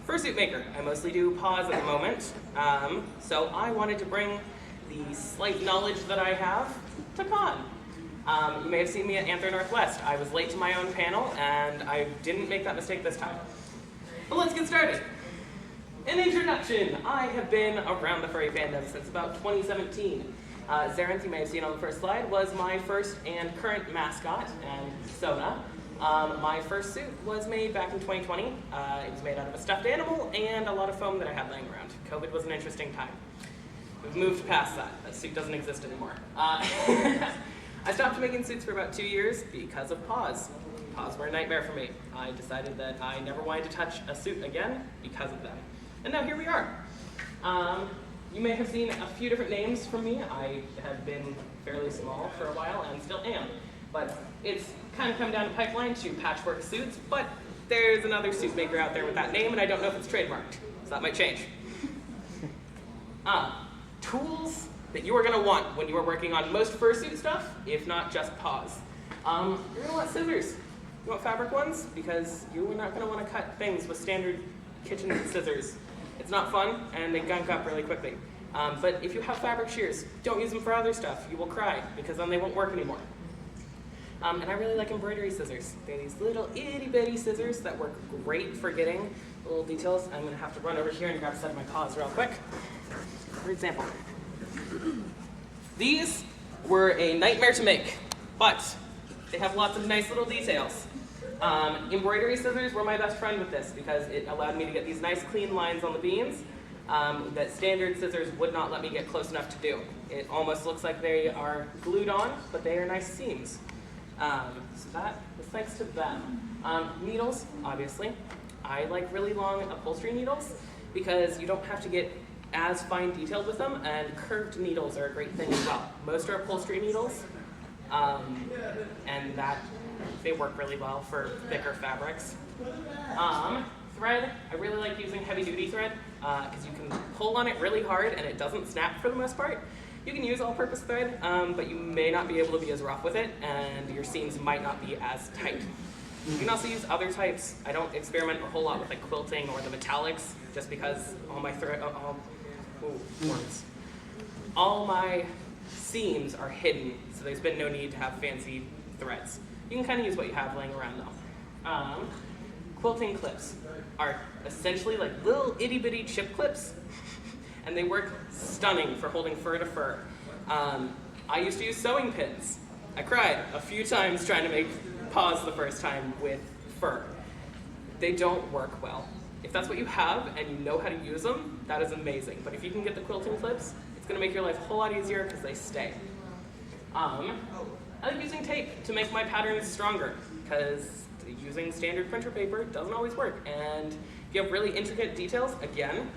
fursuit maker. I mostly do paws at the moment, so I wanted to bring the slight knowledge that I have to con. You may have seen me at Anther Northwest. I was late to my own panel, and I didn't make that mistake this time. But let's get started. An introduction. I have been around the furry fandom since about 2017. Zarenth, you may have seen on the first slide, was my first and current mascot, and Sona. My first suit was made back in 2020. It was made out of a stuffed animal and a lot of foam that I had laying around. COVID was an interesting time. We've moved past that. That suit doesn't exist anymore. I stopped making suits for about 2 years because of paws. Paws were a nightmare for me. I decided that I never wanted to touch a suit again because of them. And now here we are. You may have seen a few different names from me. I have been fairly small for a while and still am. But it's kind of come down the pipeline to Patchwork Suits, but there's another suit maker out there with that name, and I don't know if it's trademarked, so that might change. Tools that you are going to want when you are working on most fursuit stuff, if not just paws. You're going to want scissors. You want fabric ones? Because you're not going to want to cut things with standard kitchen scissors. It's not fun, and they gunk up really quickly. But if you have fabric shears, don't use them for other stuff. You will cry, because then they won't work anymore. And I really like embroidery scissors. They're these little itty-bitty scissors that work great for getting little details. I'm going to have to run over here and grab a set of my paws real quick. For example, these were a nightmare to make, but they have lots of nice little details. Embroidery scissors were my best friend with this because it allowed me to get these nice clean lines on the beans that standard scissors would not let me get close enough to do. It almost looks like they are glued on, but they are nice seams. So that was thanks to them. Needles, obviously. I like really long upholstery needles because you don't have to get as fine detailed with them, and curved needles are a great thing as well. Most are upholstery needles, and that they work really well for thicker fabrics. Thread, I really like using heavy-duty thread because you can pull on it really hard and it doesn't snap for the most part. You can use all-purpose thread, but you may not be able to be as rough with it, and your seams might not be as tight. You can also use other types. I don't experiment a whole lot with like quilting or the metallics, just because all my seams are hidden, so there's been no need to have fancy threads. You can kind of use what you have laying around though. Quilting clips are essentially like little itty-bitty chip clips, and they work stunning for holding fur to fur. I used to use sewing pins. I cried a few times trying to make paws the first time with fur. They don't work well. If that's what you have and you know how to use them, that is amazing. But if you can get the quilting clips, it's going to make your life a whole lot easier because they stay. I like using tape to make my patterns stronger because using standard printer paper doesn't always work. And if you have really intricate details, again,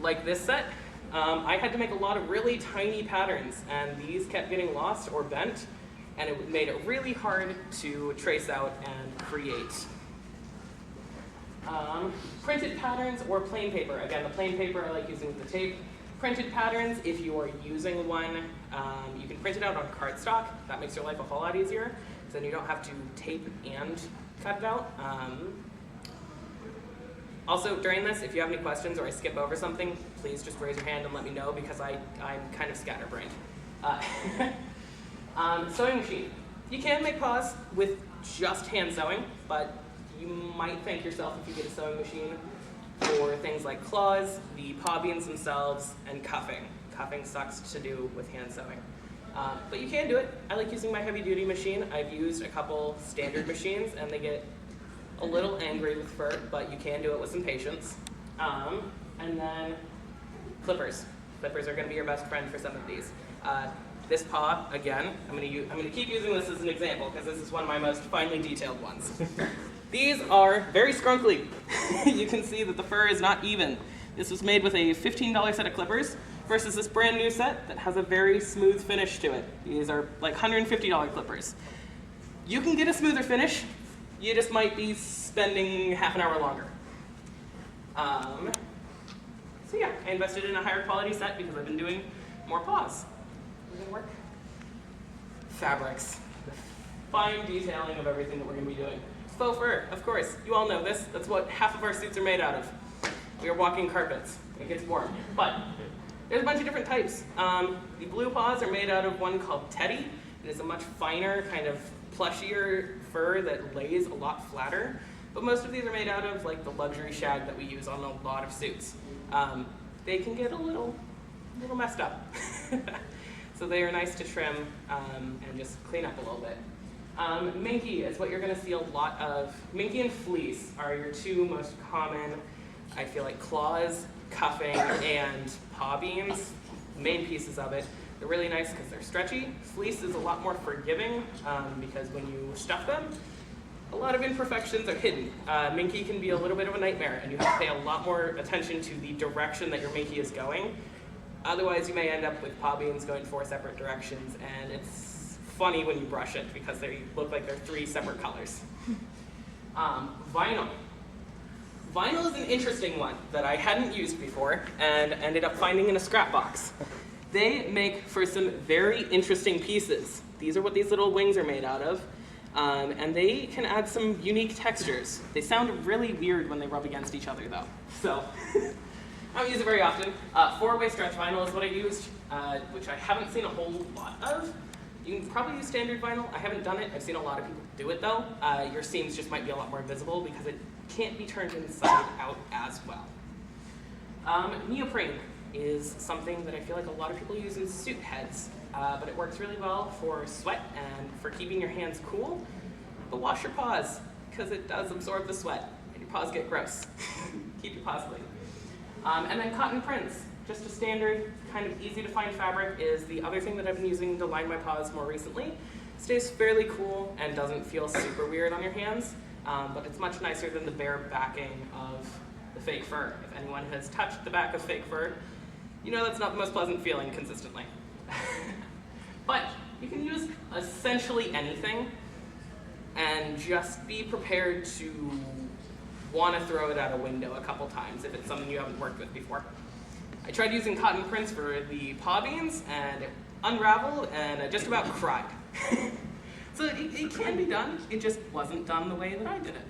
like this set, I had to make a lot of really tiny patterns, and these kept getting lost or bent, and it made it really hard to trace out and create. Printed patterns or plain paper. Again, the plain paper I like using with the tape. Printed patterns, if you are using one, you can print it out on cardstock. That makes your life a whole lot easier, because then you don't have to tape and cut it out. Also, during this, if you have any questions or I skip over something, please just raise your hand and let me know, because I'm kind of scatterbrained. Sewing machine. You can make paws with just hand sewing, but you might thank yourself if you get a sewing machine for things like claws, the paw beans themselves, and cuffing. Cuffing sucks to do with hand sewing. But you can do it. I like using my heavy-duty machine. I've used a couple standard machines, and they get a little angry with fur, but you can do it with some patience. And then clippers. Clippers are going to be your best friend for some of these. This paw, again, I'm going to keep using this as an example because this is one of my most finely detailed ones. These are very scrunkly. You can see that the fur is not even. This was made with a $15 set of clippers versus this brand new set that has a very smooth finish to it. These are like $150 clippers. You can get a smoother finish. You just might be spending half an hour longer. So yeah, I invested in a higher quality set because I've been doing more paws. Is it gonna work? Fabrics. The fine detailing of everything that we're gonna be doing. Faux fur, of course. You all know this. That's what half of our suits are made out of. We are walking carpets. It gets warm. But there's a bunch of different types. The blue paws are made out of one called Teddy. It is a much finer, kind of plushier fur that lays a lot flatter. But most of these are made out of like the luxury shag that we use on a lot of suits. They can get a little messed up. So they are nice to trim and just clean up a little bit. Minky is what you're going to see a lot of. Minky and fleece are your two most common, I feel like, claws, cuffing, and paw beans, main pieces of it. They're really nice because they're stretchy. Fleece is a lot more forgiving because when you stuff them, a lot of imperfections are hidden. Minky can be a little bit of a nightmare, and you have to pay a lot more attention to the direction that your Minky is going. Otherwise, you may end up with paw beans going 4 separate directions, and it's funny when you brush it because they look like they're 3 separate colors. Vinyl. Vinyl is an interesting one that I hadn't used before and ended up finding in a scrap box. They make for some very interesting pieces. These are what these little wings are made out of, and they can add some unique textures. They sound really weird when they rub against each other though, so I don't use it very often. 4-way stretch vinyl is what I used, which I haven't seen a whole lot of. You can probably use standard vinyl. I haven't done it. I've seen a lot of people do it though. Your seams just might be a lot more visible because it can't be turned inside out as well. Neoprene is something that I feel like a lot of people use in suit heads, but it works really well for sweat and for keeping your hands cool. But wash your paws because it does absorb the sweat and your paws get gross. Keep your paws clean. And then cotton prints, just a standard, kind of easy to find fabric, is the other thing that I've been using to line my paws more recently. Stays fairly cool and doesn't feel super weird on your hands, but it's much nicer than the bare backing of the fake fur. If anyone has touched the back of fake fur, you know that's not the most pleasant feeling consistently. But you can use essentially anything and just be prepared to want to throw it out a window a couple times if it's something you haven't worked with before. I tried using cotton prints for the paw beans and it unraveled and I just about cried. So it can be done, it just wasn't done the way that I did it.